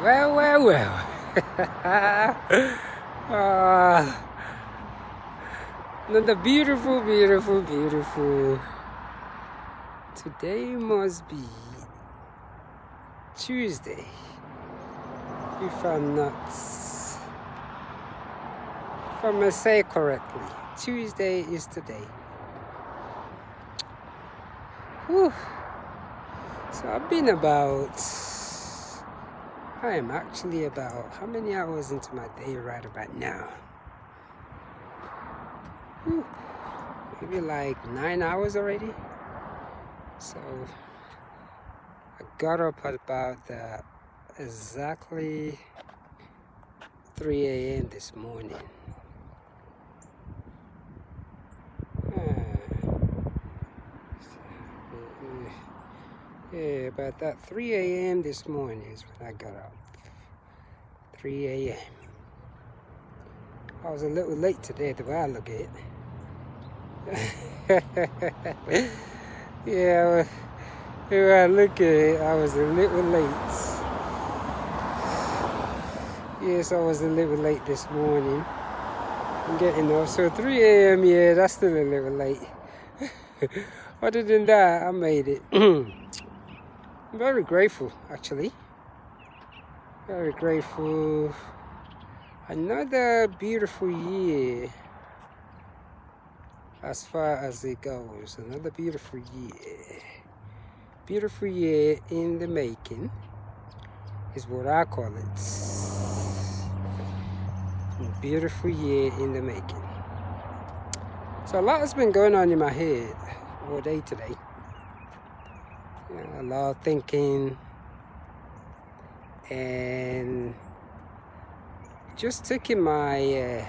Well. Another beautiful. Today must be Tuesday, if I may say correctly. Tuesday is today. Whew. So I am actually about how many hours into my day right about now? Whew. Maybe like 9 hours already. So I got up at about exactly 3 a.m. this morning. Yeah, about that 3 a.m. this morning is when I got up. 3 a.m. I was a little late today, the way I look at it. Yeah, the way I look at it, I was a little late. Yes, I was a little late this morning. I'm getting up. So 3 a.m., yeah, that's still a little late. Other than that, I made it. I'm very grateful, actually. Very grateful. Another beautiful year, as far as it goes. Another beautiful year. Beautiful year in the making is what I call it. Beautiful year in the making. So a lot has been going on in my head all day today. A lot of thinking and just taking my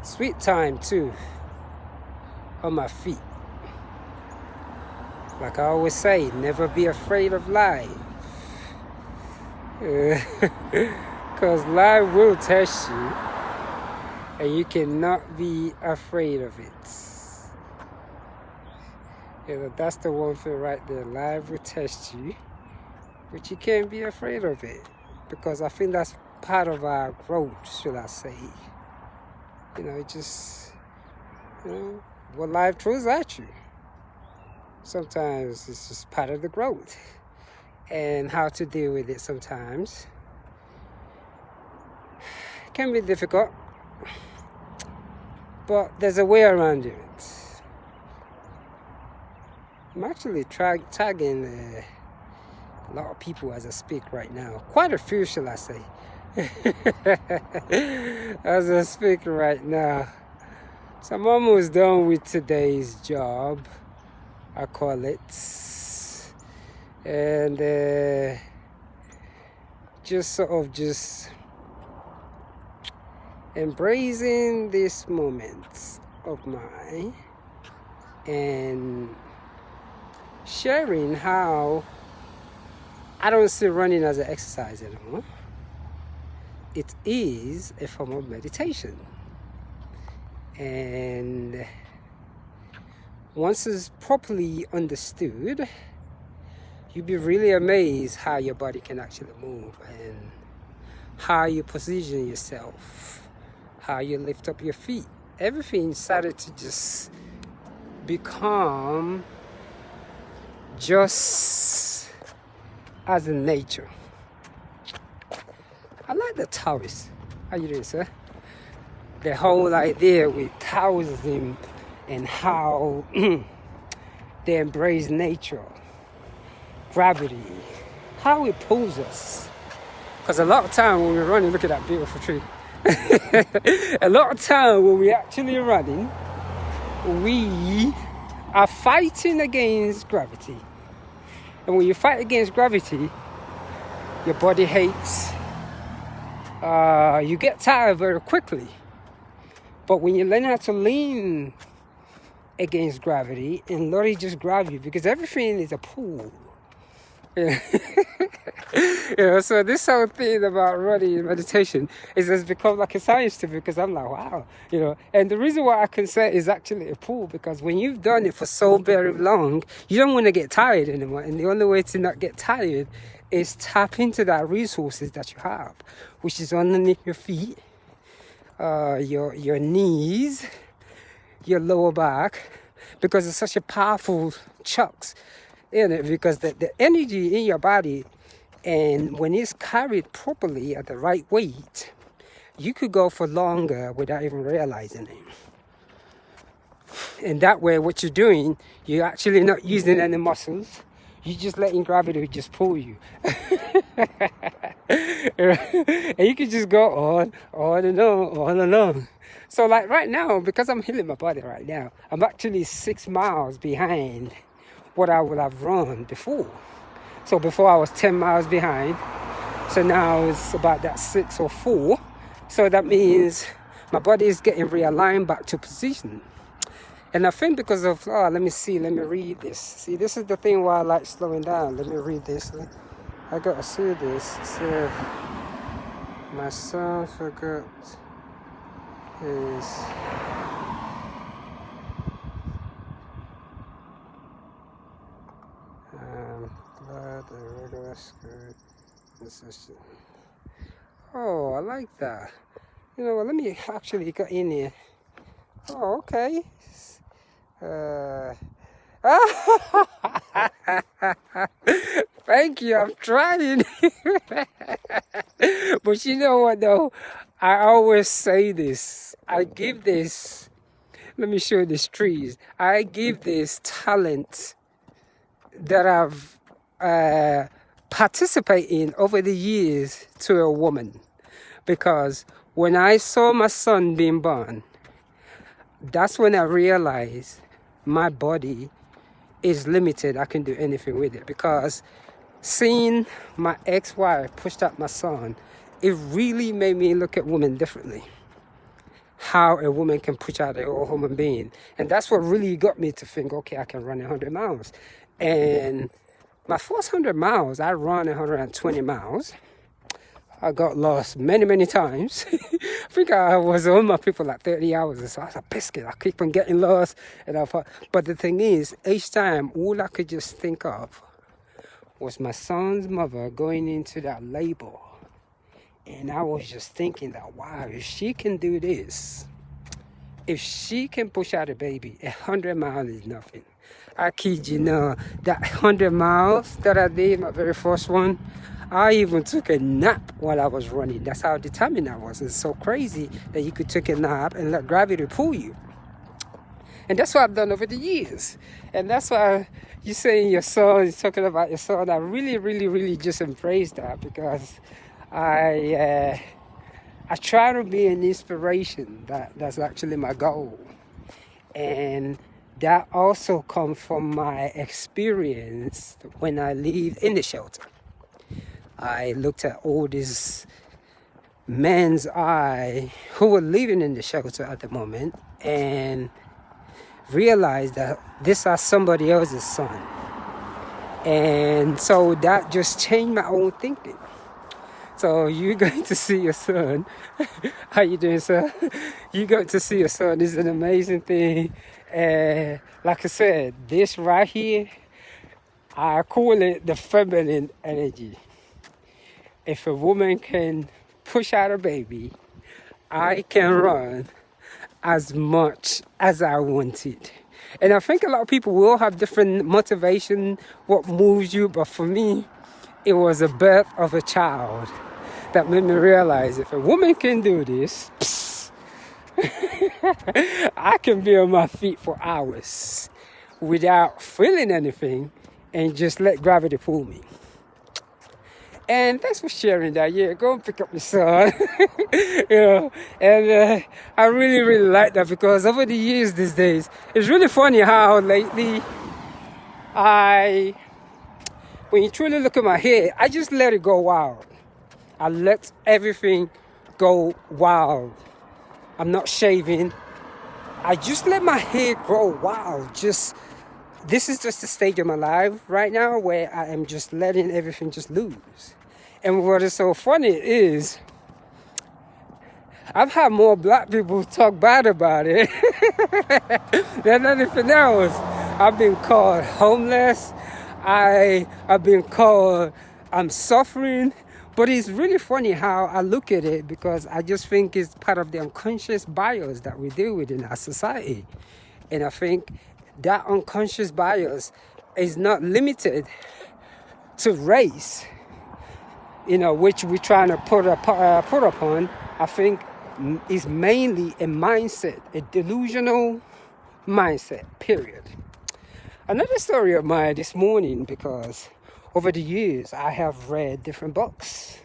sweet time too on my feet. Like I always say, never be afraid of life. Because life will test you and you cannot be afraid of it. Yeah, that's the one thing right there. Life will test you, but you can't be afraid of it, because I think that's part of our growth, should I say. What life throws at you. Sometimes it's just part of the growth, and how to deal with it sometimes can be difficult, but there's a way around it. I'm actually tagging a lot of people as I speak right now. Quite a few, shall I say. As I speak right now. So I'm almost done with today's job, I call it. And just embracing this moment of mine and sharing how I don't see running as an exercise anymore. It is a form of meditation. And once it's properly understood, you'll be really amazed how your body can actually move and how you position yourself, how you lift up your feet. Everything started to just become just as in nature. I like the Taoists. How you doing, sir? The whole idea with Taoism and how they embrace nature, gravity, how it pulls us. Because a lot of time when we're running, look at that beautiful tree. A lot of time when we're actually running, we are fighting against gravity. And when you fight against gravity, your body hates. You get tired very quickly. But when you learn how to lean against gravity and let it just grab you, because everything is a pull. So this whole thing about running and meditation has become like a science to me, because I'm like, wow, and the reason why I can say it's actually a pull, because when you've done it for so very long, you don't want to get tired anymore, and the only way to not get tired is tap into that resources that you have, which is underneath your feet, your knees, your lower back, because it's such a powerful chunks in it, because the energy in your body, and when it's carried properly at the right weight, you could go for longer without even realizing it. And that way, what you're doing, you're actually not using any muscles. You're just letting gravity just pull you. And you can just go on and on. So like right now, because I'm healing my body right now, I'm actually 6 miles behind what I would have run before. So before I was 10 miles behind. So now it's about that 6 or 4. So that means my body is getting realigned back to position. And I think because of, let me read this. See, this is the thing why I like slowing down. Let me read this. I got to see this. So, my son forgot his... blood and regular skirt consistent. Oh, I like that. You know what, let me actually get in here. Oh, okay. Thank you, I'm trying. But you know what though? I always say this. I give this, let me show you these trees. I give this talent that I've participated in over the years to a woman. Because when I saw my son being born, that's when I realized my body is limited. I can do anything with it. Because seeing my ex-wife push out my son, it really made me look at women differently. How a woman can push out a whole human being. And that's what really got me to think, okay, I can run 100 miles. And my first 100 miles, I ran 120 miles. I got lost many times. I think I was on my people like 30 hours or so. I was a biscuit. I keep on getting lost. And I thought, but the thing is, each time, all I could just think of was my son's mother going into that labor. And I was just thinking that, wow, if she can do this, if she can push out a baby, 100 miles is nothing. I kid you not, that 100 miles that I did, my very first one, I even took a nap while I was running. That's how determined I was. It's so crazy that you could take a nap and let gravity pull you. And that's what I've done over the years. And that's why you're saying your son, you're talking about your son. I really just embrace that, because I try to be an inspiration. That's actually my goal. And that also comes from my experience when I lived in the shelter. I looked at all these men's eye who were living in the shelter at the moment and realized that this is somebody else's son. And so that just changed my own thinking. So you're going to see your son. How you doing, sir? You're going to see your son. It's an amazing thing. And like I said, this right here, I call it the feminine energy. If a woman can push out a baby, I can run as much as I wanted. And I think a lot of people will have different motivation, what moves you, but for me, it was the birth of a child that made me realize if a woman can do this, I can be on my feet for hours without feeling anything and just let gravity pull me. And thanks for sharing that. Yeah, go and pick up your son. And I really like that, because over the years these days, it's really funny how lately when you truly look at my hair, I just let it go wild. I let everything go wild. I'm not shaving. I just let my hair grow wild. This is just the stage of my life right now where I am just letting everything just loose. And what is so funny is I've had more black people talk bad about it than anything else. I've been called homeless. I've been called I'm suffering. But it's really funny how I look at it, because I just think it's part of the unconscious bias that we deal with in our society. And I think that unconscious bias is not limited to race, which we're trying to put upon. I think is mainly a mindset, a delusional mindset, period. Another story of mine this morning, because over the years I have read different books,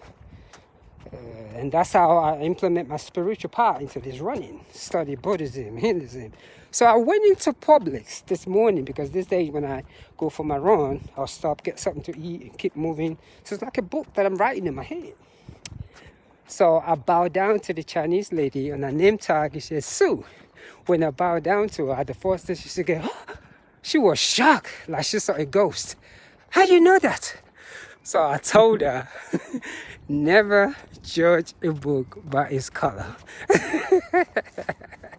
and that's how I implement my spiritual part into this running. Study Buddhism, Hinduism. So I went into Publix this morning, because this day when I go for my run, I'll stop, get something to eat, and keep moving. So it's like a book that I'm writing in my head. So I bowed down to the Chinese lady on her name tag. She said, Sue. When I bowed down to her, the first thing she said, she was shocked, like she saw a ghost. How do you know that? So I told her, never judge a book by its color.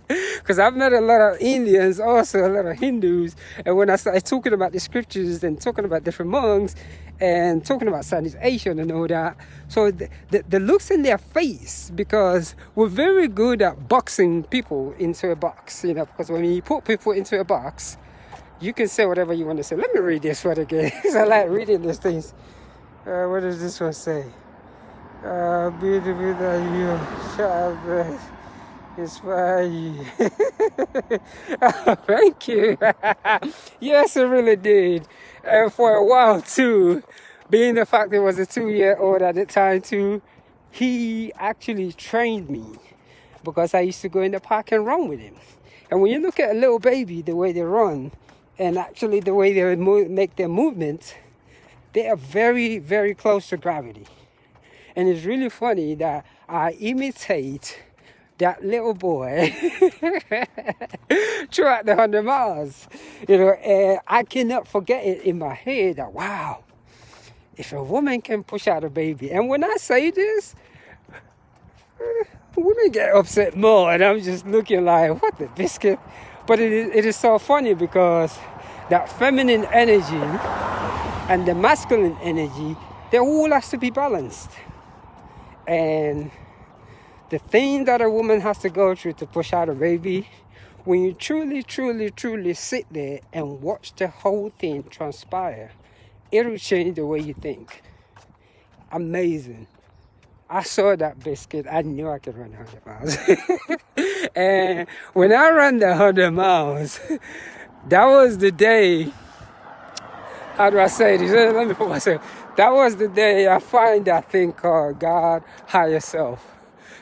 Because I've met a lot of Indians, also a lot of Hindus, and when I started talking about the scriptures and talking about different monks and talking about Southeast Asia and all that, so the looks in their face, because we're very good at boxing people into a box, because when you put people into a box, you can say whatever you want to say. Let me read this one again, because I like reading these things. What does this one say? Beautiful that you shall inspire you. Oh, thank you. Yes, it really did. And for a while too, being the fact there was a 2-year-old at the time too, he actually trained me, because I used to go in the park and run with him. And when you look at a little baby, the way they run, and actually the way they make their movements, they are very, very close to gravity. And it's really funny that I imitate that little boy throughout the 100 miles. And I cannot forget it in my head that, wow, if a woman can push out a baby. And when I say this, women get upset more. And I'm just looking like, what the biscuit? But it is so funny, because that feminine energy and the masculine energy, they all has to be balanced. And the thing that a woman has to go through to push out a baby, when you truly, truly, truly sit there and watch the whole thing transpire, it'll change the way you think. Amazing. I saw that biscuit. I knew I could run 100 miles. And when I ran the 100 miles, that was the day, how do I say this? Let me put myself. That was the day I find that thing called God, higher self.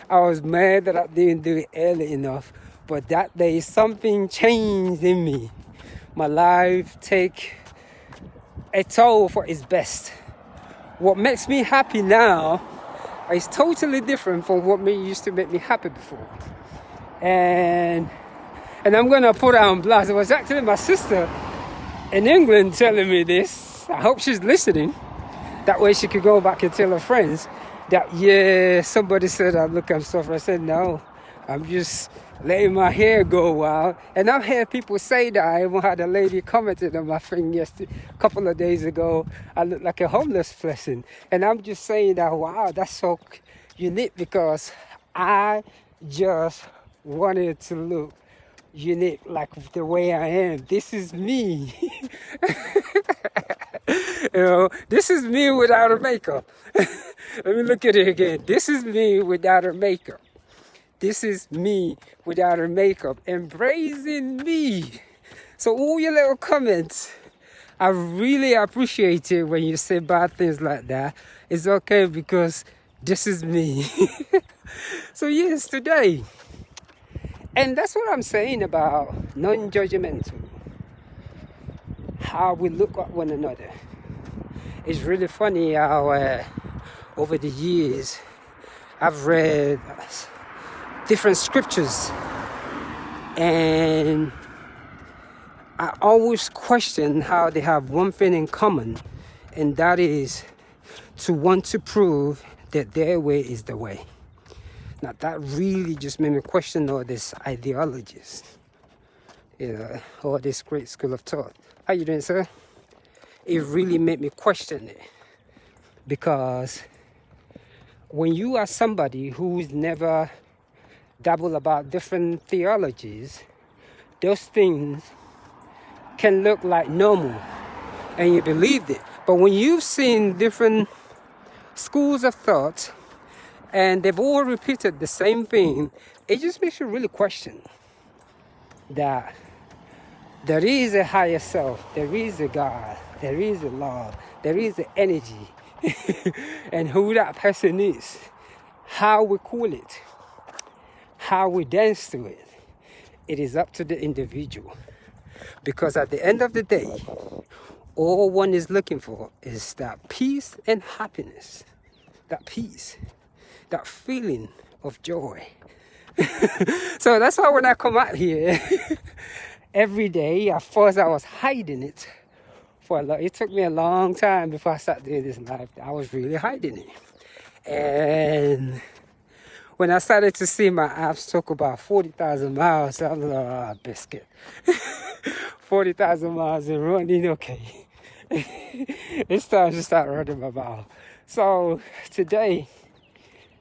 I was mad that I didn't do it early enough, but that day something changed in me. My life take a toll for its best. What makes me happy now is totally different from what used to make me happy before. And I'm going to put it on blast. It was actually my sister in England telling me this. I hope she's listening. That way she could go back and tell her friends that, yeah, somebody said I look I'm suffering. I said, no, I'm just letting my hair go wild. And I've heard people say that. I even had a lady commented on my thing a couple of days ago. I look like a homeless person. And I'm just saying that, wow, that's so unique, because I just wanted to look unique, like the way I am. This is me. This is me without a makeup. Let me look at it again. This is me without a makeup. This is me without a makeup. Embracing me. So all your little comments, I really appreciate it when you say bad things like that. It's okay, because this is me. So yes, today. And that's what I'm saying about non-judgmental. How we look at one another. It's really funny how over the years I've read different scriptures, and I always question how they have one thing in common, and that is to want to prove that their way is the way. Now that really just made me question all these ideologies, all this great school of thought. How you doing, sir? It really made me question it. Because when you are somebody who's never dabbled about different theologies, those things can look like normal and you believed it. But when you've seen different schools of thought and they've all repeated the same thing, it just makes you really question that there is a higher self, there is a God, there is a love, there is an energy. And who that person is, how we call it, how we dance to it, it is up to the individual. Because at the end of the day, all one is looking for is that peace and happiness, that peace, that feeling of joy. So that's why when I come out here every day, at first I was hiding it for a lot. It took me a long time before I started doing this life. I was really hiding it. And when I started to see my apps talk about 40,000 miles, I was like, oh, biscuit. 40,000 miles and running, okay. It's time to start running my mouth. So today,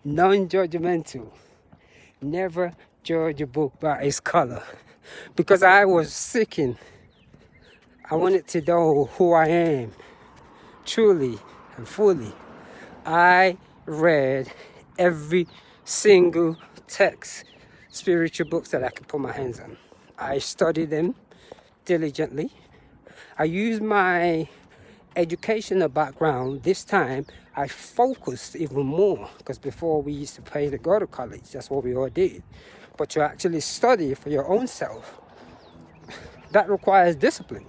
non-judgmental. Never judge a book by its color. Because I was seeking, I wanted to know who I am, truly and fully. I read every single text, spiritual books that I could put my hands on. I studied them diligently. I used my educational background. This time I focused even more, because before we used to pay to go to college, that's what we all did. But to actually study for your own self, that requires discipline.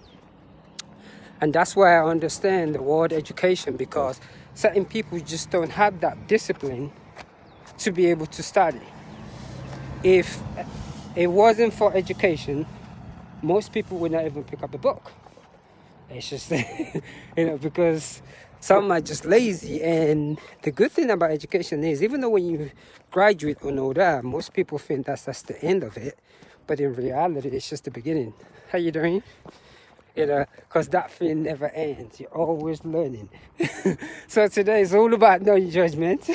And that's why I understand the word education, because certain people just don't have that discipline to be able to study. If it wasn't for education, most people would not even pick up a book. It's just, because some are just lazy. And the good thing about education is, even though when you graduate and all that, most people think that's the end of it. But in reality, it's just the beginning. How you doing? Because that thing never ends. You're always learning. So today is all about non-judgment.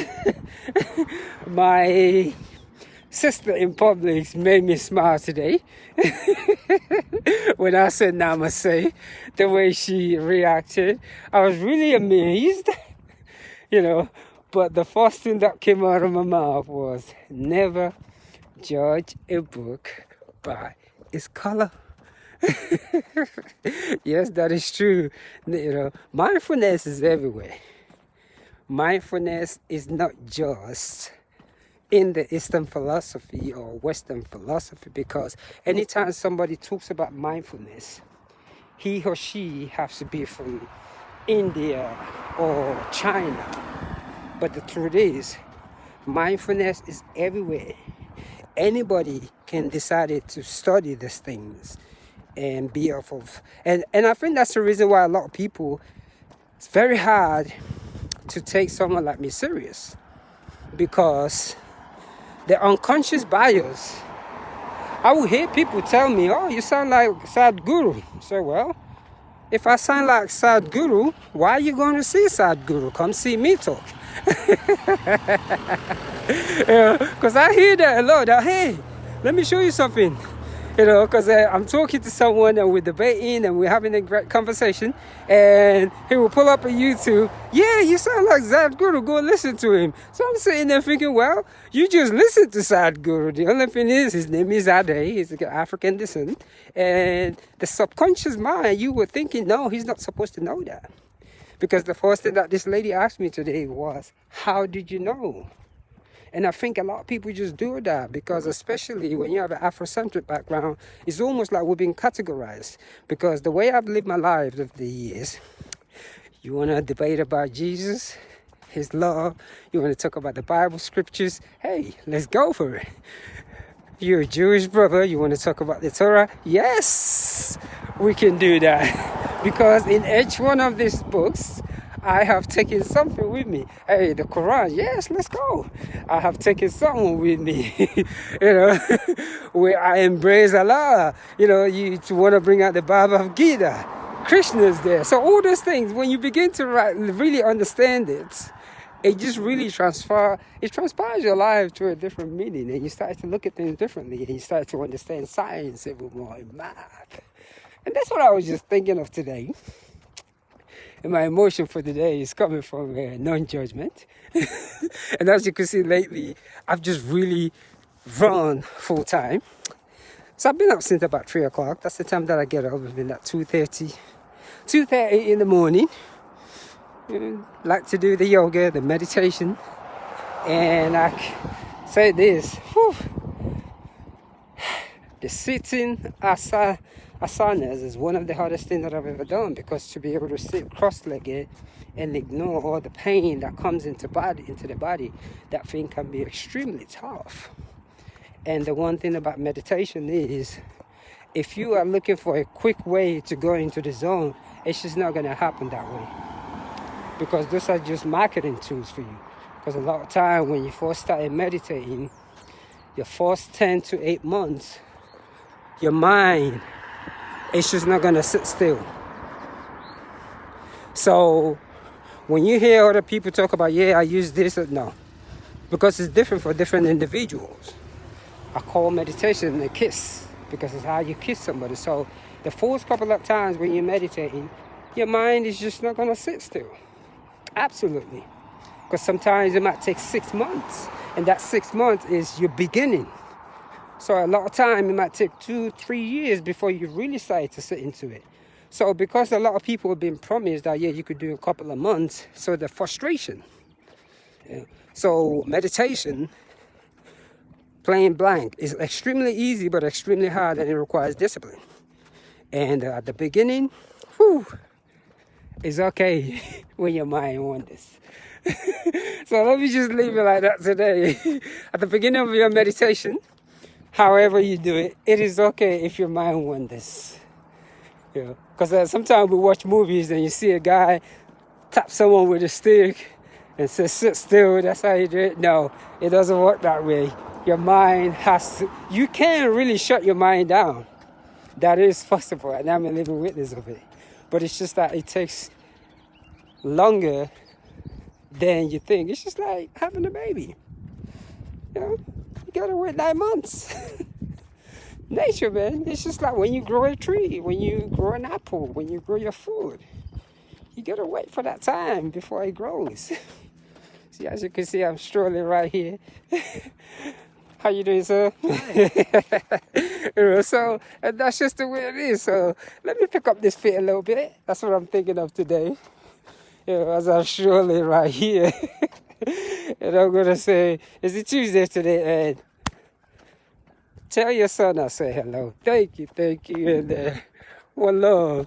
My sister in public made me smile today. When I said namaste, the way she reacted, I was really amazed. But the first thing that came out of my mouth was, never judge a book by its color. Yes, that is true. Mindfulness is everywhere. Mindfulness is not just in the Eastern philosophy or Western philosophy, because anytime somebody talks about mindfulness, he or she has to be from India or China. But the truth is, mindfulness is everywhere. Anybody can decide to study these things and be off of. And I think that's the reason why a lot of people, it's very hard to take someone like me serious, because the unconscious bias. I will hear people tell me, oh, you sound like Sadhguru. So, well, if I sound like Sadhguru, why are you going to see Sadhguru? Come see me talk. Because I hear that a lot. That, hey, let me show you something. Because I'm talking to someone and we're debating and we're having a great conversation, and he will pull up a YouTube. Yeah, you sound like Sadhguru. Go listen to him. So I'm sitting there thinking, well, you just listen to Sadhguru. The only thing is, his name is Ade. He's African descent. And the subconscious mind, you were thinking, no, he's not supposed to know that. Because the first thing that this lady asked me today was, how did you know? And I think a lot of people just do that, because especially when you have an Afrocentric background, it's almost like we're being categorized. Because the way I've lived my life over the years, you want to debate about Jesus, his love, you want to talk about the Bible scriptures, hey, let's go for it. You're a Jewish brother, you want to talk about the Torah? Yes, we can do that. Because in each one of these books, I have taken something with me. Hey, the Quran, yes, let's go. I have taken someone with me, where I embrace Allah. You want to bring out the Bhagavad Gita. Krishna is there. So all those things, when you begin to really understand it, it just really transpires your life to a different meaning, and you start to look at things differently, and you start to understand science even more, and math. And that's what I was just thinking of today. And my emotion for today is coming from non-judgment. And as you can see lately, I've just really run full time. So I've been up since about 3 o'clock. That's the time that I get up. It's been at 2:30 in the morning. Like to do the yoga, the meditation. And I say this, the sitting asanas is one of the hardest things that I've ever done, because to be able to sit cross-legged and ignore all the pain that comes into the body, that thing can be extremely tough. And the one thing about meditation is, if you are looking for a quick way to go into the zone, it's just not going to happen that way. Because those are just marketing tools for you. Because a lot of time when you first started meditating, your first 10 to 8 months, your mind, it's just not going to sit still. So when you hear other people talk about, I use this, no. Because it's different for different individuals. I call meditation a kiss, because it's how you kiss somebody. So the first couple of times when you're meditating, your mind is just not going to sit still. Absolutely. Because sometimes it might take 6 months, and that 6 months is your beginning. So a lot of time it might take 2-3 years before you really start to sit into it. So because a lot of people have been promised that you could do a couple of months, so the frustration. So meditation, plain blank, is extremely easy but extremely hard, and it requires discipline. And at the beginning, it's okay when your mind wanders. So let me just leave it like that today. At the beginning of your meditation, however you do it, it is okay if your mind wanders. Because sometimes we watch movies and you see a guy tap someone with a stick and say, sit still, that's how you do it. No, it doesn't work that way. Your mind you can't really shut your mind down. That is possible, and I'm a living witness of it. But it's just that it takes longer than you think. It's just like having a baby. You gotta wait 9 months. Nature, man. It's just like when you grow a tree, when you grow an apple, when you grow your food. You gotta wait for that time before it grows. See, as you can see, I'm strolling right here. How you doing, sir? So that's just the way it is. So let me pick up this feet a little bit. That's what I'm thinking of today. As I'm strolling right here. And I'm gonna say, it's a Tuesday today, and tell your son I say hello. Thank you, and one love.